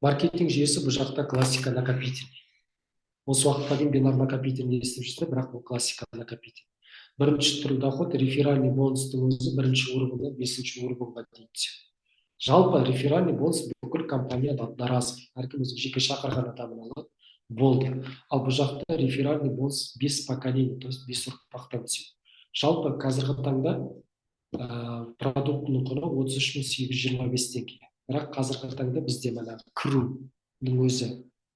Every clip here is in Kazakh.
Маркетинг жүйесі бұл жақта классика накопительный. Осы уақытқа дейін бинар накопительный естіп жүрсе, бірақ бұл классика накопительный. Бірінші түрлі доход реферальный бонустың өзі бірінші уровеньнан бесінші уровеньға дейін түседі. Жалпы реферальный бонус бүкіл компанияда одноразовый. Әркім өзі жеке шақырған адамын алады, болды. Ал бұл жақта реферальный бонус 5 поколений, то есть 5 ұрпақтан түседі. Жалпы қазіргі таңда продуктының құны 33.825 теңге. Бірақ қазіргі таңда бізде мына кірудің өзі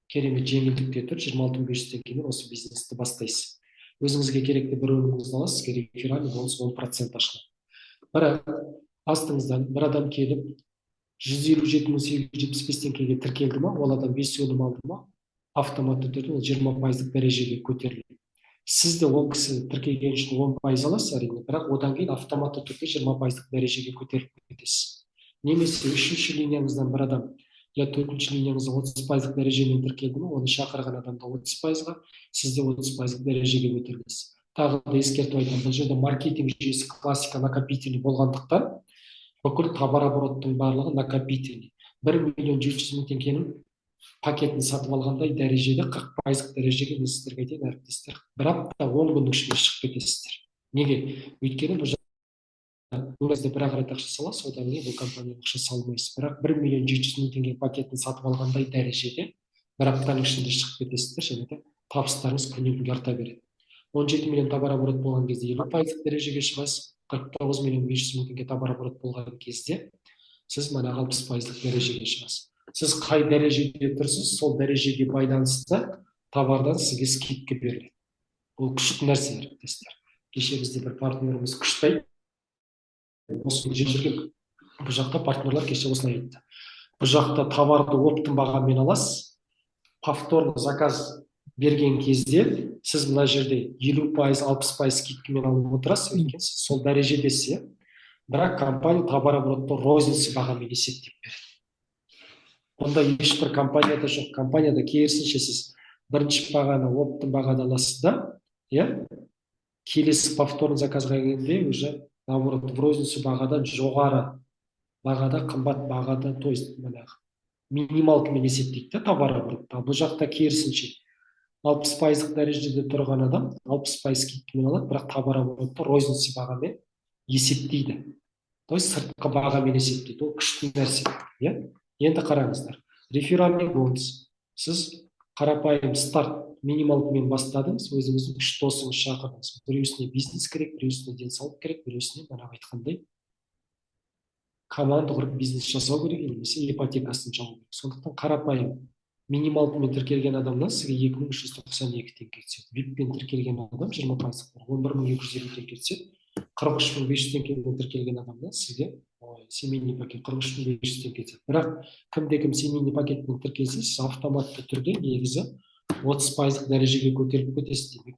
керемет жеңілдікте тұр, 26.500 теңгемен осы бизнесті бастайсыз. Өзіңізге керекті бір өніміңізді аласыз, сізге реферальный бонус 10% ашылады. Бірақ астыңыздан бір адам келіп 157.875 теңгеге тіркелді ма, ол адам 5 өнім алды ма, автоматты түрде ол 20% дәрежеге көтеріледі. Сіз де ол кісі тіркелген үшін 10% аласыз әрине, бірақ одан кейін автоматты түрде 20% дәрежеге көтеріліп кетесіз. Немесе үшінші линияңыздан бір адам, я төртінші линияңызда 30% дәрежемен тіркелді ма, оны шақырған адамда 30%-ға, сізде 30% дәрежеге көтерілесіз. Тағы да ескертіп айтамын, бұл жерде маркетинг жүйесі классика накопительный болғандықтан бүкіл товарообороттың барлығы накопительный. 1.700.000 теңгенің пакетін сатып алғандай дәрежеде 40% дәрежеге мен сіздерге айтайын, әріптестер, бір апта 10 күннің ішінде шығып кетесіздер. Неге? Өйткені бұл өзіңізде бір ақ рет ақша саласыз, одан кейін бұл компанияға ақша салмайсыз. Бірақ 1.700.000 теңге пакетін сатып алғандай дәрежеде бір аптаның ішінде шығып кетесіздер, және де табыстарыңыз күннен күнге арта береді. 17 миллион товарооборот болған кезде 50% дәрежеге шығасыз, 49.500.000 теңге товарооборот болған кезде сіз мына 60% дәрежеге шығасыз. Сіз қай дәрежеде тұрсыз, сол дәрежеге байланысты товардан сізге скидка беріледі. Бұл күшті нәрсе, әріптестер. Кеше бізде бір партнеріміз күшті осы жүрген. Бұл жақта партнерлар кеше осылай айтты. Бұл жақта товарды оптым бағамен аласыз, повторно заказ берген кезде сіз мына жерде 50%, 60% скидкамен алып отырасыз, өйткені сіз сол дәрежедесіз, бірақ компания товарооборотты розница бағамен есептеп береді. Онда ешбір компанияда жоқ. Компанияда керісінше сіз бірінші бағаны оптым бағада аласыз да, келесі повторный заказға келгенде уже наоборот в розницу бағадан жоғары бағада, қымбат бағада, то есть минималкамен есептейді товарооборотты. Бұл жақта керісінше 60% дәрежеде тұрған адам 60% скидкамен алады, бірақ товарооборотты розница бағамен есептейді. То есть сыртқы бағамен есептейді. Ол күшті нәрсе. Енді қараңыздар. Реферальный бонус. Сіз қарапайым старт минималкамен бастадыңыз, өзіңіздің 3 досыңыз шақырдыңыз. Біреусіне бизнес керек, біреусіне денсаулық керек, біреусіне мына айтқандай команда құрып бизнес жасау керек, немесе ипотекасын жабу керек. Сондықтан қарапайым минималкамен тіркелген адамнан сізге 2.392 теңге түседі. VIP-пен тіркелген адам 20%, 11.250 теңге түседі. 43.500 теңгемен тіркелген адамнан сізге семейный пакет 43.500 теңге түседі. Бірақ кімде-кім семейный пакетпен тіркелсе, сіз автоматты түрде негізі 30% дәрежеге көтеріліп кетесіз. Демек,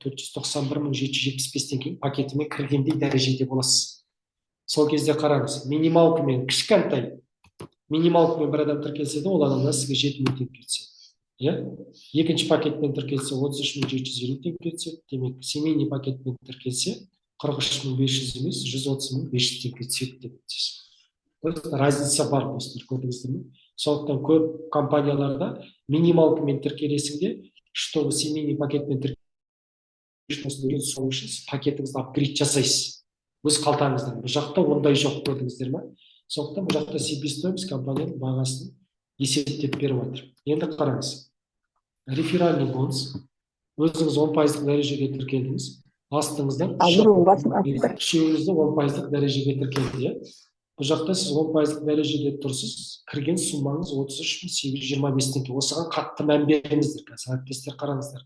491.775 теңге пакетімен кіргендей дәрежеде боласыз. Сол кезде қараңыз, минималкамен кішкентай минималкамен бір адам тіркелсе де, ол адамнан сізге 7.000 теңге түседі. Екінші пакетпен тіркелсе 33.750 теңге түседі. Демек, семейный пакетпен тіркелсе 43.500 емес, 130.500 теңге түседі деп айтасыз. Разница бар, достар, көрдіңіздер ме? Сондықтан көп компанияларда минималкамен тіркелесіңде, чтобы семейный пакетпен тіркелесіңде, сол үшін пакетіңізді апгрейд жасайсыз. Өз қалтаңыздан. Бұл жақта ондай жоқ, көрдіңіздер ме? Сондықтан бұл жақта себестоимость компанияның бағасын есептеп беріп жатыр. Енді қараңыз. Реферальный бонус. Өзіңіз 10% дәрежеге тіркелдіңіз. Астыңыздан үшеуіңізді 10% дәрежеге тіркелді. Бұл жақта сіз 10% дәрежеде тұрсыз, кірген суммаңыз 33.825 теңге. Осыған қатты мән беріңіздер. Қазір әріптестер қараңыздар.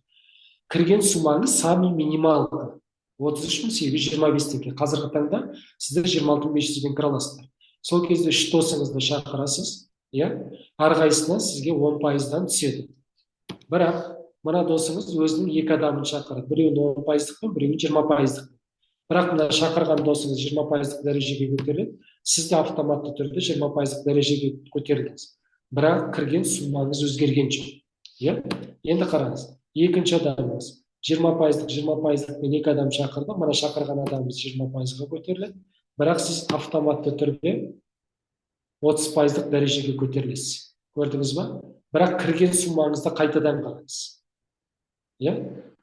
Кірген суммаңыз самый минималды 33.825 теңге. Қазіргі таңда сіздер 26.500 кіре аласыздар. Сол кезде 3 досыңызды шақырасыз, әрқайсысынан сізге 10%-дан түседі. Бірақ мына досыңыз өзінің 2 адамын шақырады. Біреуін 10%-пен, біреуін 20%-пен. Бірақ мына шақырған досыңыз 20% дәрежеге көтеріледі, сіз де автоматты түрде 20% дәрежеге көтерілдіңіз. Бірақ кірген суммаңыз өзгерген жоқ. Енді қараңыз, екінші адамыңыз 20%-пен 2 адам шақырды, мына шақырған адамымыз 20%-ға көтеріледі. Бірақ сіз автоматты түрде 30% дәрежеге көтерілесіз. көрдіңіз ба? Бірақ кірген суммаңызды қайтадан қараңыз. Иә,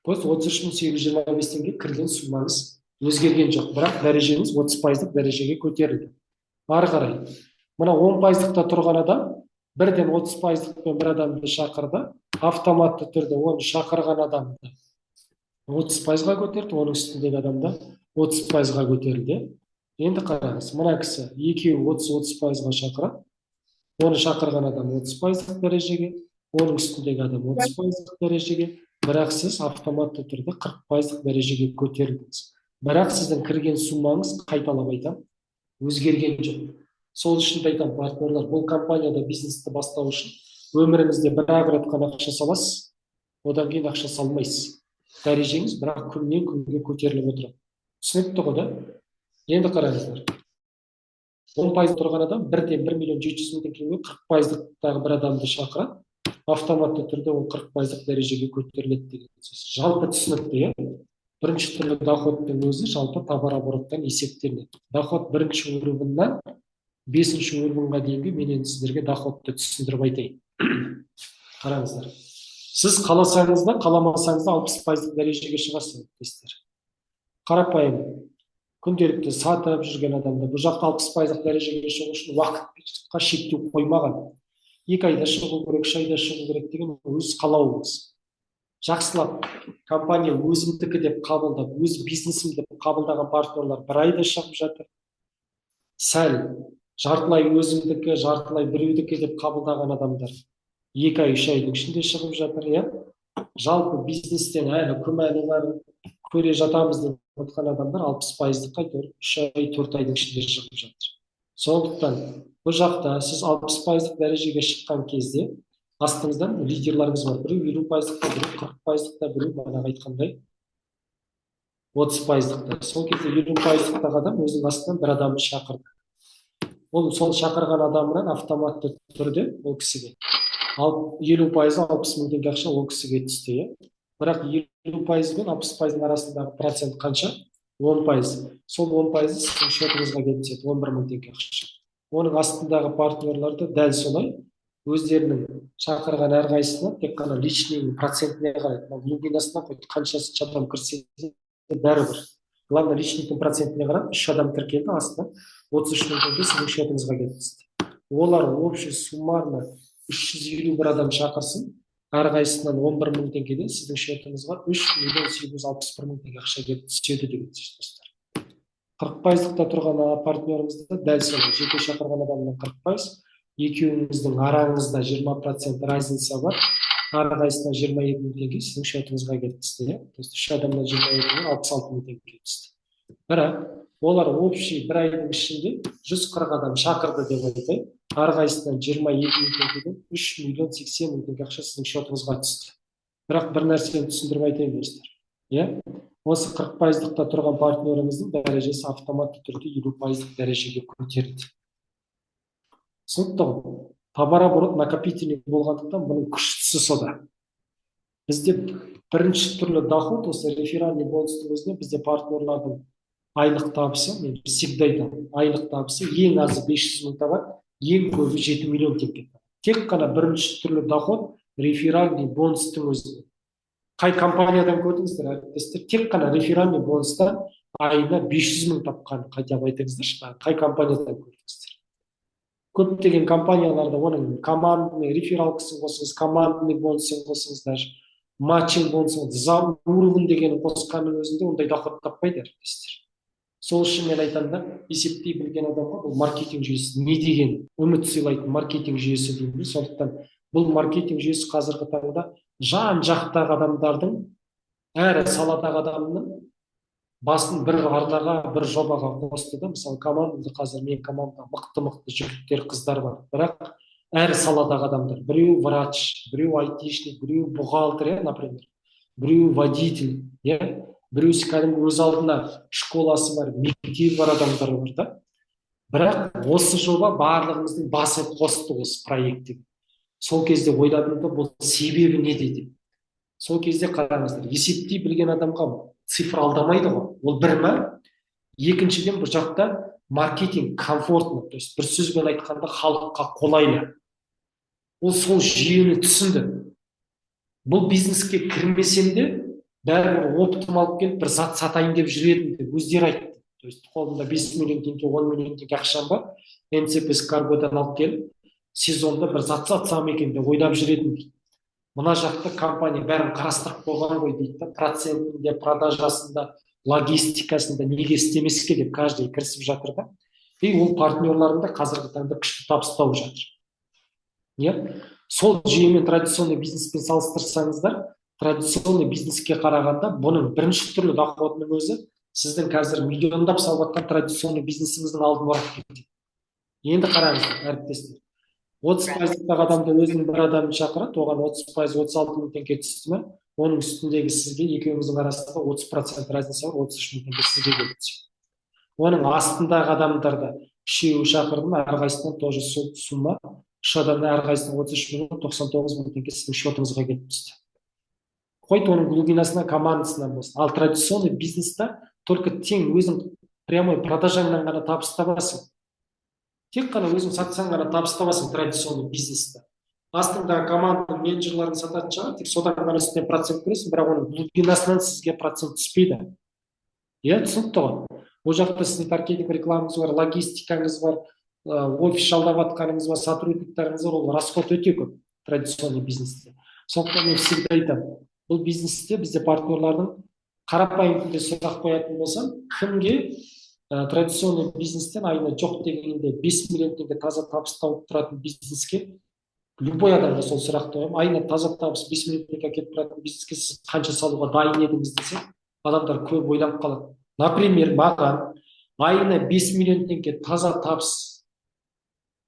вот 33.825 теңге кірген суммаңыз өзгерген жоқ, бірақ дәрежеңіз 30% дәрежеге көтерілді. Ары қарай мына 10%-та тұрған адам бірден 30%-пен бір адамды шақырды, автоматты түрде оны шақырған адамды 30%-ға көтерді, оның үстіндегі адамда 30%-ға көтерілді. Енді қараңыз, мына кісі екеуі 30-30%-ға шақырады, оны шақырған адам 30%-ық дәрежеге, оның үстіндегі адам 30%-ық дәрежеге, бірақ сіз автоматты түрде 40%-ық дәрежеге көтерілдіңіз. Бірақ сіздің кірген суммаңыз, қайталап айтамын, өзгерген жоқ. Сол үшін айтамын, партнерлар, бұл компанияда бизнесті бастау үшін өміріңізде бір-ақ рет қана ақша саласыз, одан кейін ақша салмайсыз. Дәрежеңіз бірақ күннен күнге көтеріліп отырады. Түсінікті ғой, да? Енді қараңыздар. 10% тұрған адам бірден 1.700.000 теңгеге 40%-дағы бір адамды шақырады, автоматты түрде ол 40%-ық дәрежеге көтеріледі деген сөз. Жалпы түсінікті, иә? Бірінші түрлі доходтың өзі жалпы товар обороттан есептелінеді. Доход бірінші уровеньнан 5-ші уровеньға дейінгі мен енді сіздерге доходты түсіндіріп айтайын. Қараңыздар. Сіз қаласаңыз да, қаламасаңыз да 60%-ық дәрежеге шығасыз. Қарапайым күнделікті сатып жүрген адамда бұл жақта 60%-ық дәрежеге шығу үшін уақытқа шектеу қоймаған. 2 айда шығу керек, 3 айда шығу керек деген өз қалауыңыз. Жақсылап компания өзімдікі деп қабылдап, өз бизнесім деп қабылдаған партнерлар 1 айда шығып жатыр. Сәл жартылай өзімдікі, жартылай біреудікі деп қабылдаған адамдар 2 ай, 3 айдың ішінде шығып жатыр, иә? Жалпы бизнестен әлі күмәні бар, көре жатамыз деп отқан адамдар 60%-қа 3 ай, 4 айдың ішінде шығып жатыр. Сондықтан бұл жақта сіз 60%-ық дәрежеге шыққан кезде астыңыздан лидерларыңыз бар. Біреу 50%-ықта, біреу 40%-ықта, біреу бағана айтқандай 30%-ықта. Сол кезде 50%-ықтағы адам өзінің астынан бір адамды шақырды. Ол сол шақырған адамынан автоматты түрде ол кісіге 50% 60.000 теңге ақша ол кісіге түсті, иә? Бірақ 50% мен 60%-ның арасындағы процент қанша? 10%. Сол 10% сіздің шотыңызға келіп түседі, 11.000 теңге ақша. Оның астындағы партнерларды дәл солай өздерінің шақырған әрқайсысына тек қана личный процентіне қарайды. Глубинасына қойды, қаншасы адам кірсе де бәрібір. Главное, личныйдың процентіне қарап, 3 адам тіркелді, астына 33.000 теңге сіздің шотыңызға келіп түсті. Олар общий суммарно 351 адам шақырсын, әрқайсысынан 11.000 теңгеден сіздің шотыңызға 3.761.000 теңге ақша келіп түседі деген сөз, достар. 40%-ықта тұрған партнерімізді дәл солай, жеке шақырған адамның 40%, екеуіңіздің араңызда 20% разница бар, әрқайсысынан 22.000 теңге сіздің шотыңызға келіп түсті, иә? То есть 3 адамнан 22.000, 66.000 теңге келіп түсті. Бірақ олар общий 1 айдың ішінде 140 адам шақырды деп айтайын, әрқайсысынан 22.000 теңгеден 3.080.000 теңге ақша сіздің шотыңызға түсті. Бірақ бір нәрсені түсіндіріп айтайын, достар. Иә? Осы 40%-ықта тұрған партнеріміздің дәрежесі автоматты түрде 50%-ық дәрежеге көтерілді. Түсінікті ғой? Товар оборот накопительный болғандықтан бұның күштісі сода. Бізде бірінші түрлі доход, осы реферальный бонустың өзінде бізде партнерлардың айлық табысы, мен всегда айтамын, айлық табысы ең азы 500 мың табады, ең көбі 7 миллион теңге. Тек қана бірінші түрлі доход реферальный бонустың өзінде. Қай компаниядан көрдіңіздер, әріптестер? Тек қана реферальный бонустан айына 500 мың тапқан, қайтап айтыңыздаршы, қай компаниядан көрдіңіздер? Көптеген компанияларда оның командный рефералкасын қосыңыз, командный бонусын қосыңыз, даже матчинг бонусын, за уровень деген қосқанның өзінде ондай доход таппайды, әріптестер. Сол үшін мен айтамын да, есептей білген адамға бұл маркетинг жүйесі не деген үміт сыйлайтын маркетинг жүйесі деймін. Сондықтан бұл маркетинг жүйесі қазіргі таңда жан-жақтағы адамдардың, әр саладағы адамның басын бір арнаға, бір жобаға қосты да. Мысалы, командамда қазір мен командамда мықты жігіттер, қыздар бар. Бірақ әр саладағы адамдар, біреу врач, біреу айтишник, біреу бухгалтер, например, біреу водитель, біреу кәдімгі өз алдына школасы бар, мектебі бар адамдар бар да. Бірақ осы жоба барлығымыздың басын қосты осы проектте. Сол кезде ойладым да, бұл себебі не дейді? Сол кезде қараңыздар, есептей білген адамға цифр алдамайды ғой. Ол бір ма? Екіншіден бұл жақта маркетинг комфортный, то есть бір сөзбен айтқанда халыққа қолайлы. ол сол жүйені түсінді. Бұл бизнеске кірмесем де бәрібір опытым алып келіп бір зат сатайын деп жүр деп өздері айтты. То есть қолымда 5 миллион теңге 10 миллион теңге ақшам бар, МЦПС каргодан алып келіп сезонда бір зат сатсам екен деп ойлап жүретін дейді. Мына жақта компания бәрін қарастырып қойған ғой дейді да, процентінде, продажасында, логистикасында неге істемеске деп каждый кірісіп жатыр да. И ол партнерларында қазіргі таңда күшті табыс тауып жатыр. Иә, сол жүйемен традиционный бизнеспен салыстырсаңыздар, традиционный бизнеске қарағанда бұның бірінші түрлі доходының өзі сіздің қазір миллиондап салып жатқан традиционный бизнесіңіздің алдын орап кетеді. Енді қараңыздар, әріптестер. 30%-дағы адамды өзінің бір адамын шақырады, оған 30%, 36 мың теңге түсті ме, оның үстіндегі сізге екеуіңіздің арасында 30% разница бар, 33 мың теңге сізге келеді. Оның астындағы адамдарда үшеуі шақырдым, әрқайсысынан тоже сумма, үш адамда әрқайсысынан 33 миллион 99 мың теңге сіздің счетыңызға келіп түсті. Қойт оның глубинасына, командасынан болсын. Ал традиционный бизнеста только тең өзің прямой продажаңнан ғана табыс табасың. Тек қана өзің сатсаң ғана табыс табасың традиционный бизнесте. Астыңдағы команда менеджерлерін сататын шығар, тек содан ғана үстіне процент көресің, бірақ оның глубинасынан сізге процент түспейді. Иә, түсінікті ғой. Ол жақта сіздің таргетинг рекламаңыз бар, логистикаңыз бар, офис жалдап жатқаныңыз бар, сотрудниктарыңыз бар, ол расход өте көп традиционный бизнесте. Сондықтан мен всегда айтамын, бұл бизнесте бізде партнерлардың қарапайым тілде сұрақ қоятын болсам, кімге традиционный бизнестен айына жоқ дегенде 5 миллион теңге таза табыс тауып тұратын бизнеске любой адамға сол сұрақты қоямын. Айына таза табыс 5 миллион теңге әкеліп тұратын бизнеске сіз қанша салуға дайын едіңіз десе, адамдар көп ойланып қалады. Например, маған айына 5 миллион теңге таза табыс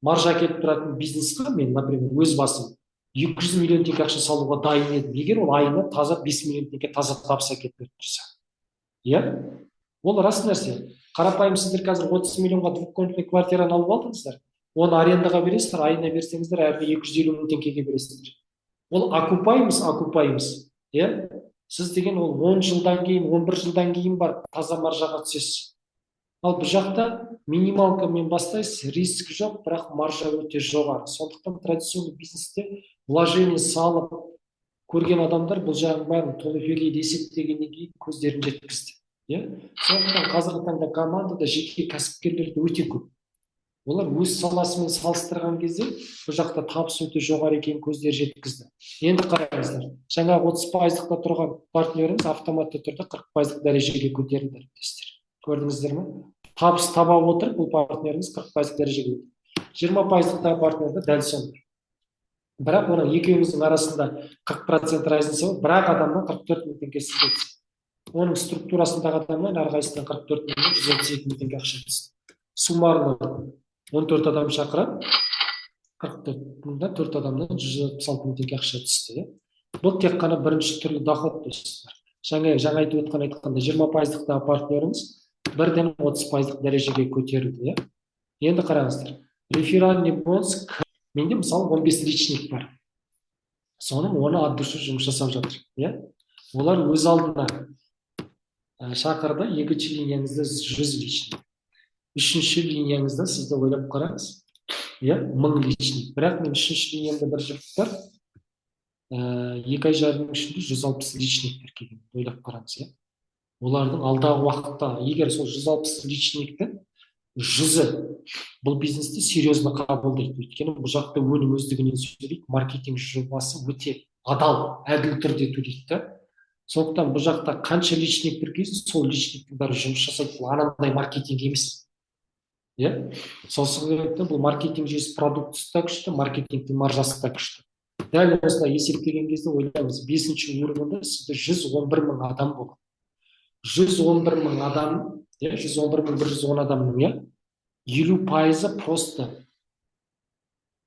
маржа әкеліп тұратын бизнеске мен, например, өз басым 200 миллион теңге ақша салуға дайын едім, егер ол айына таза 5 миллион теңге таза табыс әкеліп беріп тұрса. Иә, ол рас нәрсе. Қарапайым сіздер қазір 30 миллионға двухкомнатный квартираны алып алдыңыздар, оны арендаға бересіздер, айына берсеңіздер, әрі 250 мың теңгеге бересіздер. Ол окупаймыз. Иә? Сіз деген ол 10 жылдан кейін, 11 жылдан кейін бар таза маржаға түсесіз. Ал бұл жақта минималкамен бастайсыз, риск жоқ, бірақ маржа өте жоғары. Сондықтан традиционный бизнесте вложение салып көрген адамдар бұл жағын бәрін толық эфирге есептегеннен кейін көздерін жеткізді. Сондықтан қазіргі таңда командада жеке кәсіпкерлерді өте көп. Олар өз саласымен салыстырған кезде бұл жақта табыс өте жоғары екенін көздері жеткізді. Енді қараңыздар, жаңа 30%-та тұрған партнеріңіз автоматты түрде 40%-лық дәрежеге көтерілді. Көрдіңіздер ме? Табыс таба отырып, бұл партнеріңіз 40%-лық дәрежеге көтерілді. 20%-тағы партнерді дәл сондай. Бірақ оның екеуіңіздің арасында 40% разница бар, бірақ адамнан 44 мың теңге сізге түсті. Оның структурасындағы адамнан әрқайсысынан 44 мың 132 мың теңге ақша түсті. Суммарно 14 адам шақырып, 44 мыңда 4 адамнан 166 мың теңге ақша түсті. Бұл тек қана бірінші түрлі доход достар. Жаңа айтып айтқанда 20%-тағы партнеріңіз бірден 30%-лық дәрежеге көтерілді. Енді қараңыздар. Реферальный бонус, менде мысалы 15 личник бар. Соның 10-ы от души жұмыс жасап жатыр. Олар өз алдына шақырды, екінші линияңызда 100 личник. Үшінші линияңызда сізді ойлап қараңыз. 1000 личник. Бірақ мен үшінші линиямда бір жігіт бар. 2 ай жарым ішінде 160 личниктер келген. Ойлап қараңыз. Олардың алдағы уақытта, егер сол 160 личникті 100-ы бұл бизнесте серьезно қабылдайды. Өйткені бұл жақта өнім өздігінен сөйлейді, маркетинг жобасы өте адал, әділ түрде төлейді. Сондықтан бұл жақта қанша личник тіркейсіз, сол личниктің бәрі жұмыс жасайды. Бұл анандай маркетинг емес. Сол себептен бұл маркетинг жүйесі продуктысы да күшті, маркетингтің маржасы да күшті. Дәл осылай есептеген кезде ойлаймыз, 5-ші уровеньда сізде 111 мың адам болады. 111 мың адам, 111 мың 110 адамның 50% просто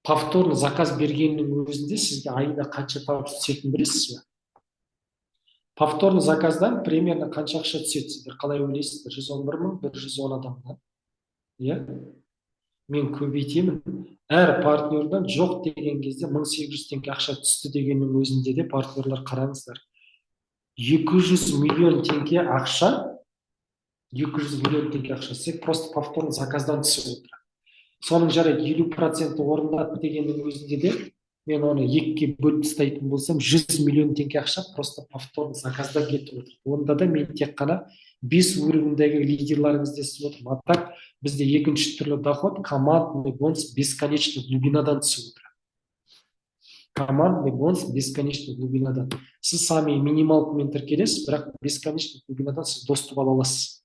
повторно заказ бергеннің өзінде сізге айына қанша табыс түсетінін білесіз бе? Повторно заказдан примерно қанша ақша түседі, сіздер қалай ойлайсыздар? 111 мың 110 адамнан. Мен көбейтемін. Әр партнердан жоқ деген кезде 1800 теңге ақша түсті дегеннің өзінде де партнерлар қараңыздар. 200 миллион теңге ақша, 200 миллион теңге ақша, просто повторно заказдан түсіп отыр. Соның жарайды 50% орындады дегеннің өзінде де мен оны екіге бөліп тастайтын болсам 100 миллион теңге ақша просто повторный заказда кетіп отыр. Онда да мен тек қана 5 уровеньдегі лидерларыңызды естіп отырмын. А так бізде екінші түрлі доход командный бонус бесконечный глубинадан түсіп отыр. Командный бонус бесконечный глубинадан. Сіз сами минималкамен тіркелесіз, бірақ бесконечный глубинадан сіз доступ ала аласыз.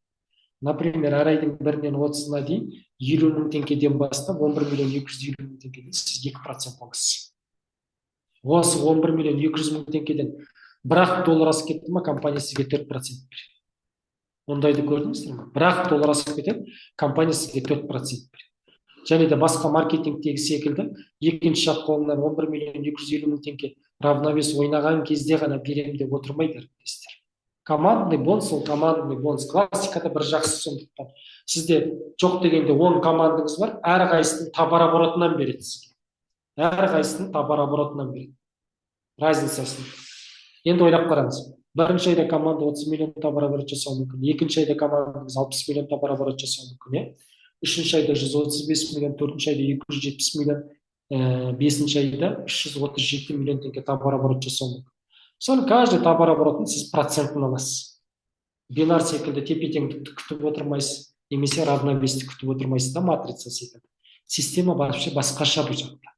Например, әр айдың 1-нен 30-на дейін 50 мың теңгеден бастап 11 миллион 250 мың теңгеден сіз 2% аласыз. Осы 11 миллион 200 мың теңгеден $1 асып кетті ма, компания сізге 4% береді. Ондайды көрдіңіздер ме? $1 асып кетеді, компания сізге 4% береді. Және де басқа маркетингтегі секілді, екінші жақ қолынан 11 миллион 250 мың теңге равновес ойнаған кезде ғана беремін деп отырмайды әріптестер. Командный бонус, ол командный бонус. Классикада бір жақсы сондықтан. Сізде жоқ дегенде 10 командаңыз бар, әрқайсының табар оборотынан береді сізге. Әрқайсының табар оборотынан береді. Разницасын. Енді ойлап қараңыз. Бірінші айда команда 30 миллион табар оборот жасауы мүмкін. Екінші айда командаңыз 60 миллион табар оборот жасауы мүмкін. Үшінші айда 135 миллион, төртінші айда 270 миллион, бесінші айда 337 миллион теңге табар оборот жасауы мүмкін. Соны каждый табар оборотын сіз процентін аласыз. Бинар секілді тепе-теңдікті күтіп отырмайсыз, немесе равновесті күтіп отырмайсыз да, матрица секілді. Система вообще басқаша бұл жақта.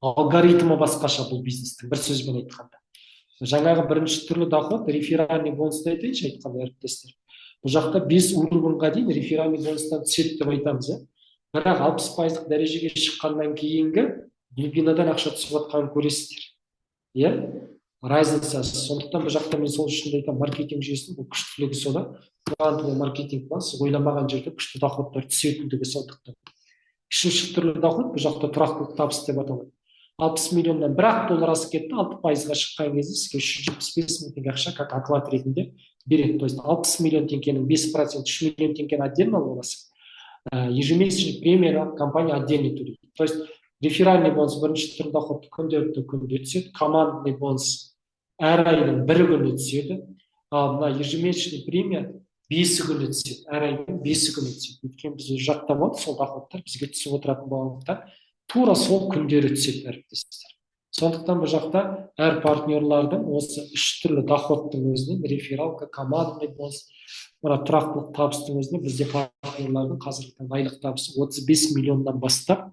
Алгоритмі басқаша бұл бизнестің, бір сөзбен айтқанда. Жаңағы бірінші түрлі доход, реферальный бонусты айтайыншы айтқанда әріптестер. Бұл жақта 5 уровеньға дейін реферальный бонустан түседі деп айтамыз. Бірақ 60% дәрежеге шыққаннан кейінгі глубинадан ақша түсіп жатқанын көресіздер. Разницасы. Сондықтан бұл жақта мен сол үшін айтамын, маркетинг жүйесінің бұл күштілігі сода. Квантовый маркетинг бар, сіз ойламаған жерде күшті доходтар түсетіндігі сондықтан. Үшінші түрлі доход бұл жақта тұрақтылық табыс деп аталады. 60 миллионнан $1 асып кетті, 6%-ға шыққан кезде сізге 375 мың теңге ақша как оклад ретінде береді. То есть 60 миллион теңгенің 5%, 3 миллион теңгені отдельно аласыз. Ежемесячный премия компания отдельно төлейді. То есть реферальный бонус бірінші түрлі доходты күнделікті күнде түседі, командный бонус әр айдың 1 күні түседі, ал мына ежемесячный премия 5 күні түседі, әр айдың 5 күні түседі. Өйткені біз жаттап алып, сол доходтар бізге түсіп отыратын болғандықтан тура сол күндері түседі әріптестер. Сондықтан бұл жақта әр партнерлардың осы 3 түрлі доходтың өзінен рефералка, командный бонус, тұрақтылық табыстың өзіне бізде партнерлардың қазіргі айлық табысы 35 миллионнан бастап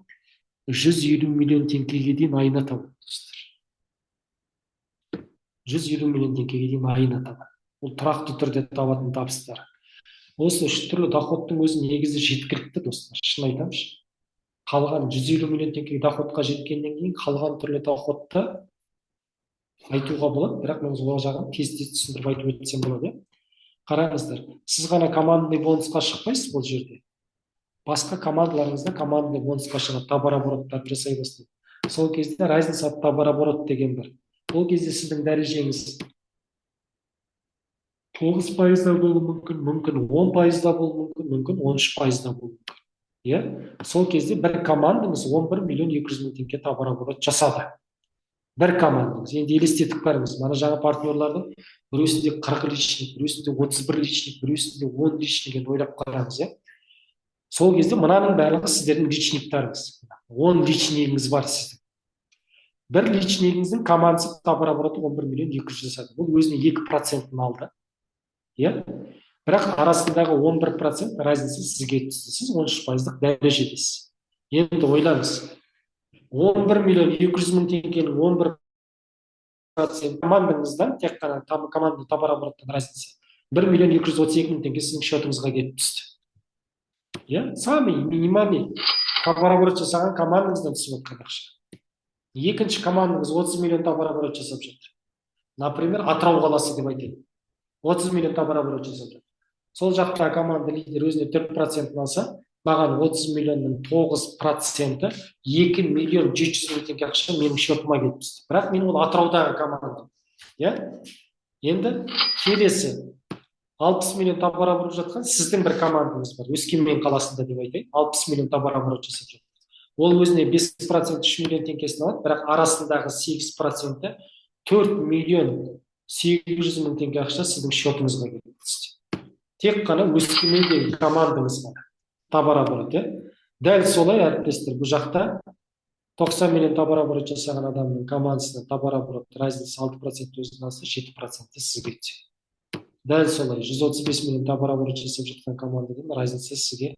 150 миллион теңгеге дейін айына табады. 150 миллион теңгеге дейін айына табады. Ол тұрақты түрде табатын табыстар. Осы 3 түрлі доходтың өзі негізі жеткілікті достар, шын айтамыншы. Қалған 150 миллион теңге доходқа жеткеннен кейін қалған түрлі доходты айтуға болады, бірақ мен ол жағын тез-тез түсіндіріп айтып өтсем болады. Қараңыздар, сіз ғана командный бонусқа шықпайсыз бұл жерде. Басқа командаларыңызда командный бонусқа шығып табар обороттарды жасай бастайды. Сол кезде разница от табар оборот деген бар. Ол кезде сіздің дәрежеңіз 9%-да болуы мүмкін, 10%-да болуы мүмкін, 13%-да болуы мүмкін. Сол кезде бір командаңыз 11 миллион 200 мың теңге табар оборот жасады. Бір командаңыз. Енді елестетіп қараңыз, мана жаңа партнерлардың біреусінде 40 личник, біреусінде 31 личник, біреусінде 10 личник ойлап қараңыз. Сол кезде мынаның барлығы сіздердің личниктарыңыз. 10 личнигіңіз бар сіздің. Бір личнигіңіздің командасы табар обороты 11 миллион 200 жасады. Бұл өзіне 2%-ын алды. Бірақ арасындағы 11% разница сізге түсті. Сіз 13%-дық дәрежедесіз. Енді ойлаңыз. 11 миллион 200 мың теңгенің 11% командаңыздан, тек қана команда табар обороттан разница 1 миллион 232 мың теңге сіздің счетыңызға кетіп түсті. Самый минимальный табар оборот жасаған командаңыздан түсіп отқан ақша. Екінші командаңыз 30 миллион табар оборот жасап жатыр. Например, Атырау қаласы деп айтайын. 30 миллион табар оборот жасап жатыр. Сол жақта команда лидер өзіне 4% алса, маған 30 миллионның 9%, 2 миллион 700 мың теңге ақша менің счетыма кетіп түсті. Бірақ мен ол Атыраудағы команда. Енді келесі 60 миллион табар оборот жатқан сіздің бір командаңыз бар. Өскемен қаласында деп айтайын, 60 миллион табар оборот жасап жатыр. Ол өзіне 5% 3 миллион теңгесін алады, бірақ арасындағы 8% 4 миллион 800 мың теңге ақша сіздің счетыңызға кетіп түсті. Тек қана Өскемендегі командаңыз бар. Табар оборот. Дәл солай әріптестер, бұл жақта 90 миллион товарооборот жасаған адамның командасына товарооборот разница 6% өзіне алса, 7% сізге түседі. Дәл солай 135 миллион товарооборот жасап жатқан командадан разница сізге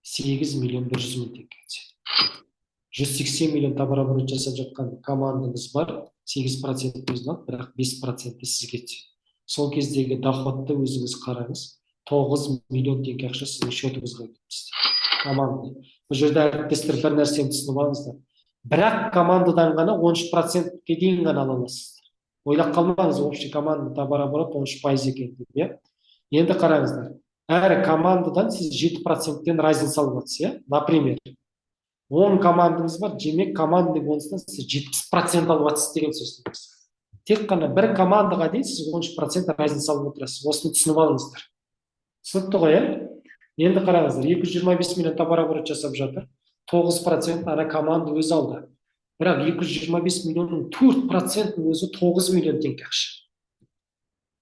8 миллион 100 мың теңге түседі. 180 миллион товарооборот жасап жатқан командаңыз бар, 8% өзіне алып, бірақ 5% сізге түседі. Сол кездегі доходты өзіңіз қараңыз, 9 миллион теңге ақша сіздің счетыңызға түсті. Команда. Бұл жерде әріптестер бір нәрсені түсініп алыңыздар. Бірақ командадан ғана 13%-ке дейін ғана ала аласыздар. Ойлап қалмаңыз, общий команда товарооборот 13% екен деп. Енді қараңыздар. Әр командадан сіз 7%-тен разница алып жатсыз, например. 10 командаңыз бар, демек командный бонустан сіз 70% алып жатсыз деген сөз. Тек қана бір командаға дейін сіз 13% разница алып отырасыз. Осыны түсініп алыңыздар. Түсінікті ғой, Енді қараңыздар, 225 миллион товарооборот жасап жатыр. 9% ана команда өзі алды. Бірақ 225 миллионның 4% өзі 9 миллион теңге ақша.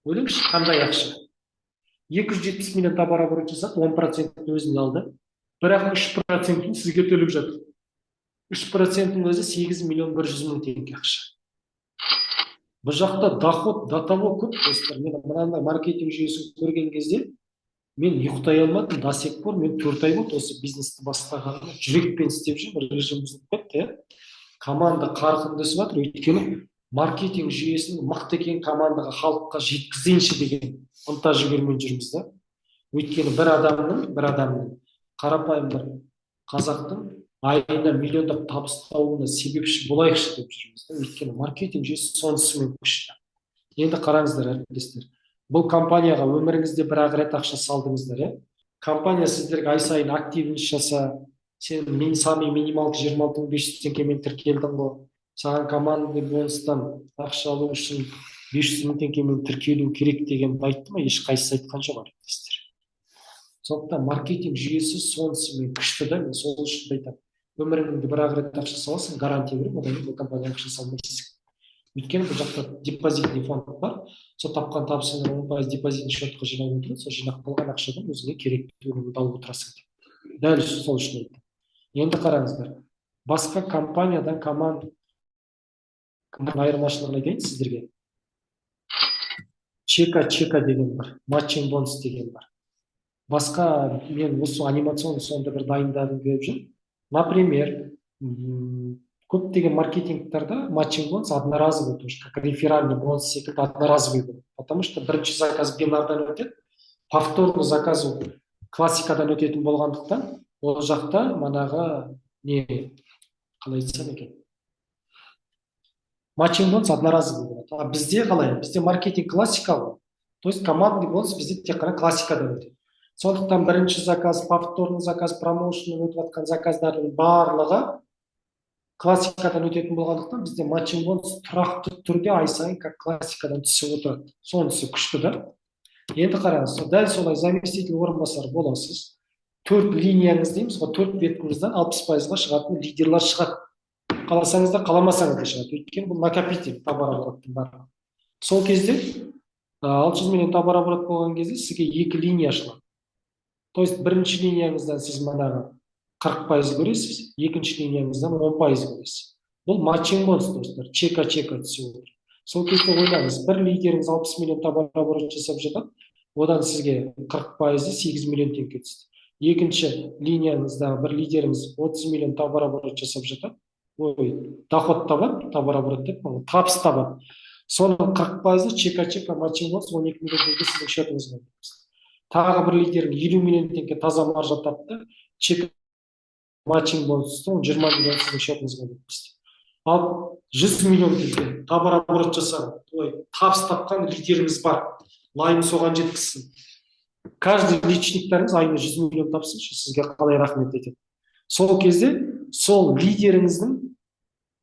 Ойлаңызшы, қандай ақша? 270 миллион товарооборот жасап, 10% өзіне алды. Бірақ 3% сізге төлеп жатыр. 3% өзі 8 миллион 100 мың теңге ақша. Бұл жақта доход до того көп, достар. Мен мынандай маркетинг жүйесін көрген кезде мен ұйықтай алмадым, до сих пор мен 4 ай болды осы бизнесті бастағанымда, жүрекпен істеп жүрмін, режим бұзылып кетті, команда қарқынды өсіп жатыр, өйткені маркетинг жүйесін мықты екен командаға, халыққа жеткізейінші деген ынта жігермен жүрміз да. Өйткені бір адамның қарапайым бір қазақтың айына миллиондап табыс табуына себепші болайықшы деп жүрміз да. Өйткені маркетинг жүйесі сонысымен күшті. Енді қараңыздар, әріптестер. Бұл компанияға өміріңізде бір ақ рет ақша салдыңыздар, Компания сіздерге ай сайын активность жаса, сен самый минималды 26.500 теңгемен тіркелдің ғой. Саған командный бонустан ақша алу үшін 500 мың теңгемен тіркелу керек дегенді айтты ма? Ешқайсысы айтқан жоқ, әріптестер. Сондықтан маркетинг жүйесі сонысымен күшті да, мен сол үшін айтамын. Өміріңде бір ақ рет ақша саласың, гарантия беремін, одан кейін бұл компанияға ақша салмайсың. Өйткені бұл жақта депозитный фонд бар, сол тапқан табысыңды 10% депозитный счетқа жинап отырады, сол жинақталған ақшадан өзіңе керекті өнімді алып отырасың деп. Дәл сол үшін айттым. Енді қараңыздар, басқа компаниядан команда айырмашылығын айтайын сіздерге. Чека деген бар, матчинг бонус деген бар. Басқа мен осы анимацион сонда бір дайындадым деп жүр. Например, көптеген маркетингтарда матчинг бонус одноразовый, тоже как реферальный бонус секілді одноразовый болады. Потому что бірінші заказ бинардан өтеді, повторный заказ классикадан өтетін болғандықтан, ол жақта манағы қалай айтсам екен, матчинг бонус одноразовый болады. А бізде қалай? Бізде маркетинг классикалық, то есть командный бонус бізде тек қана классикадан өтеді. Сондықтан бірінші заказ, повторный заказ, промоушн өтіп жатқан заказдардың барлығы классикадан өтетін болғандықтан бізде матчинг бонус тұрақты түрде ай сайын как классикадан түсіп отырады. Сонысы күшті да. Енді қараңыз, дәл солай заместитель орынбасар боласыз. 4 линияңыз дейміз ғой, 4 бетіңізден 60%-ға шығатын лидерлар шығады. Қаласаңыз да, қаламасаңыз да шығады. Өйткені бұл накопитель товарообороттың барлығы. Сол кезде 600 миллион товарооборот болған кезде сізге 2 линия ашылады. То есть бірінші линияңыздан сіз манағы 40% көресіз, екінші линияңыздан 10% көресіз. Бұл матчинг бонус, достар, чека түсіп отыр. Сол кезде ойлаңыз, бір лидеріңіз 60 миллион товарооборот жасап жатады, одан сізге 40% 8 миллион теңге түсті. Екінші линияңызда бір лидеріңіз 30 миллион товарооборот жасап жатады, доход табады, товарооборот деп, табыс табады. Соның 40% чека матчинг бонус 12 миллион теңге сіздің счетыңызға. Тағы бір лидерің 50 миллион теңге таза маржа тапты, чека матчинг бонустан 20 миллион сіздің счетыңызға кетті. Ал 100 миллион теңге товарооборот жасаған, табыс тапқан лидеріңіз бар, лайын соған жеткізсін. Каждый личниктарыңыз айына 100 миллион тапсын, сізге қалай рахмет етеді. Сол кезде сол лидеріңіздің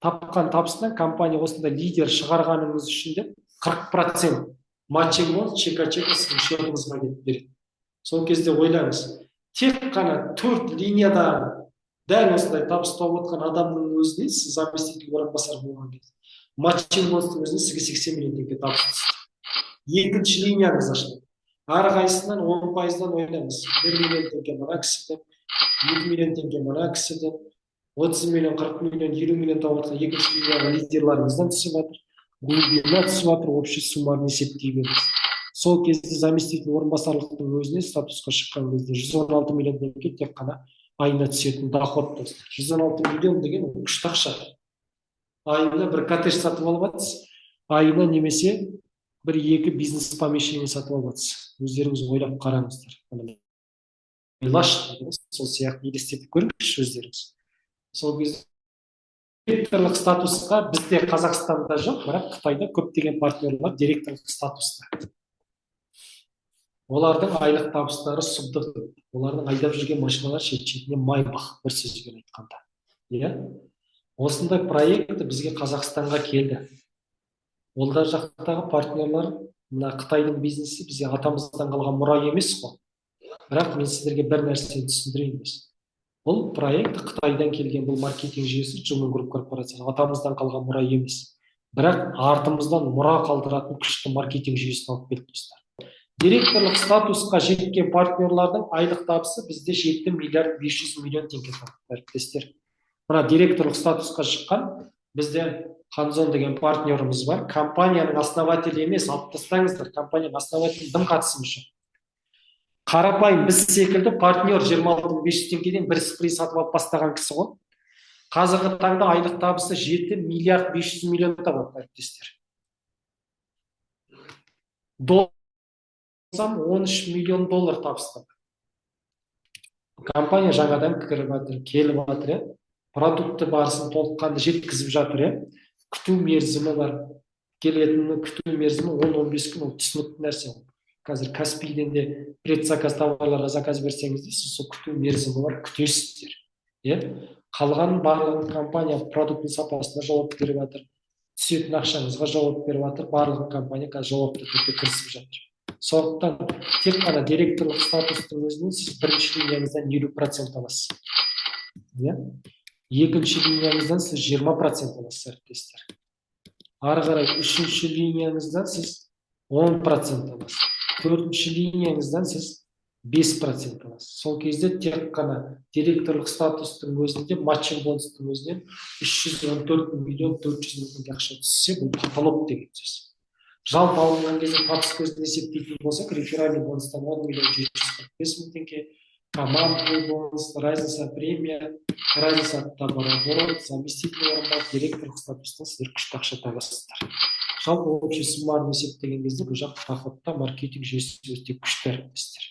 тапқан табысынан компания осындай лидер шығарғаныңыз үшін деп 40% матчинг бонус чека сіздің счетыңызға кетіп береді. Сол кезде ойлаңыз, тек қана 4 линияда дәл осындай табыс тауып отқан адамның өзіне, сіз заместитель орынбасар болған кезде, матчинг бонустың өзіне сізге 80 миллион теңге табыс түсті. Екінші линияңыз ашылады. Әрқайсысынан 10%-дан ойлаңыз. 1 миллион теңге мына кісіден, 2 миллион теңге мына кісіден, 30 миллион, 40 миллион, 50 миллион тауып жатқан екінші линияға лидерларымыздан түсіп жатыр, глубина түсіп жатыр, общий суммарный есептей береміз. Сол кезде заместитель орынбасарлықтың өзіне статусқа шыққан кезде 116 миллион теңге тек қана айына түсетін доход достар. 116 миллион деген ол күшті ақша. Айына бір коттедж сатып алып жатсыз, айына немесе бір екі бизнес помещение сатып алып жатсыз. Өздеріңіз ойлап қараңыздар. Сол сияқты елестетіп көріңізші өздеріңіз. Сол кезде директорлық статусқа бізде Қазақстанда жоқ, бірақ Қытайда көптеген партнерлар директорлық статуста. Олардың айлық табыстары сұмдық. Олардың айдап жүрген машиналар шет-шетіне Майбах, бір сөзбен айтқанда. Иә? Осындай проект бізге Қазақстанға келді. Олар жақтағы партнерлар, мына Қытайдың бизнесі бізге атамыздан қалған мұра емес қой. Бірақ мен сіздерге бір нәрсені түсіндірейін. Бұл проект Қытайдан келген, бұл маркетинг жүйесі Джумун Груп корпорациясы атамыздан қалған мұра емес. Бірақ артымыздан мұра қалдыратын күшті маркетинг жүйесін алып келді достар. Директорлық статусқа жеткен партнерлардың айлық табысы бізде 7 миллиард 500 миллион теңге әріптестер. Мына директорлық статусқа шыққан бізде Ханзон деген партнеріміз бар. Компанияның основателі емес, алып тастаңыздар, компанияның основателі дым қатысымшы. Қарапайым біз секілді партнер 26.500 теңгеден бір спрей сатып алып бастаған кісі ғой. Қазіргі таңда айлық табысы 7 миллиард 500 миллион табады әріптестер. 13 миллион доллар табыстады. Компания жаңадан кіріп жатыр, келіп жатыр, продукты барысын толыққанды жеткізіп жатыр. Күту мерзімі бар. Келетіні күту мерзімі 10-15 күн, ол түсінікті нәрсе. Қазір Каспийден де предзаказ тауарларға заказ берсеңіз де, сіз сол күту мерзімі бар, күтесіздер. Қалған барлығын компания продукттың сапасына жауап беріп жатыр. Түсетін ақшаңызға жауап беріп жатыр. Барлығы компания қазір жауапты түрде кірісіп жатыр. Сондықтан тек қана директорлық статустың өзінен сіз бірінші линияңыздан 50% аласыз. Екінші линияңыздан сіз 20% аласыз әріптестер. Ары қарай үшінші линияңыздан сіз 10% аласыз. Төртінші линияңыздан сіз 5% аласыз. Сол кезде тек қана директорлық статустың өзінде, матчинг бонустың өзінен 314 миллион 400 мың теңге ақша түссе, бұл потолок деген сөз. Жалпы алынған кезде табыс көзін есептейтін болсақ, реферальный бонустан 10 миллион 745 мың теңге, командный бонус, разница премия, разница от товарооборот, заместитель орынбар, директорлық статустан сіздер күшті ақша табасыздар. Жалпы общий суммарный есептеген кезде бұл жақ доходта маркетинг жүйесі өте күшті әріптестер.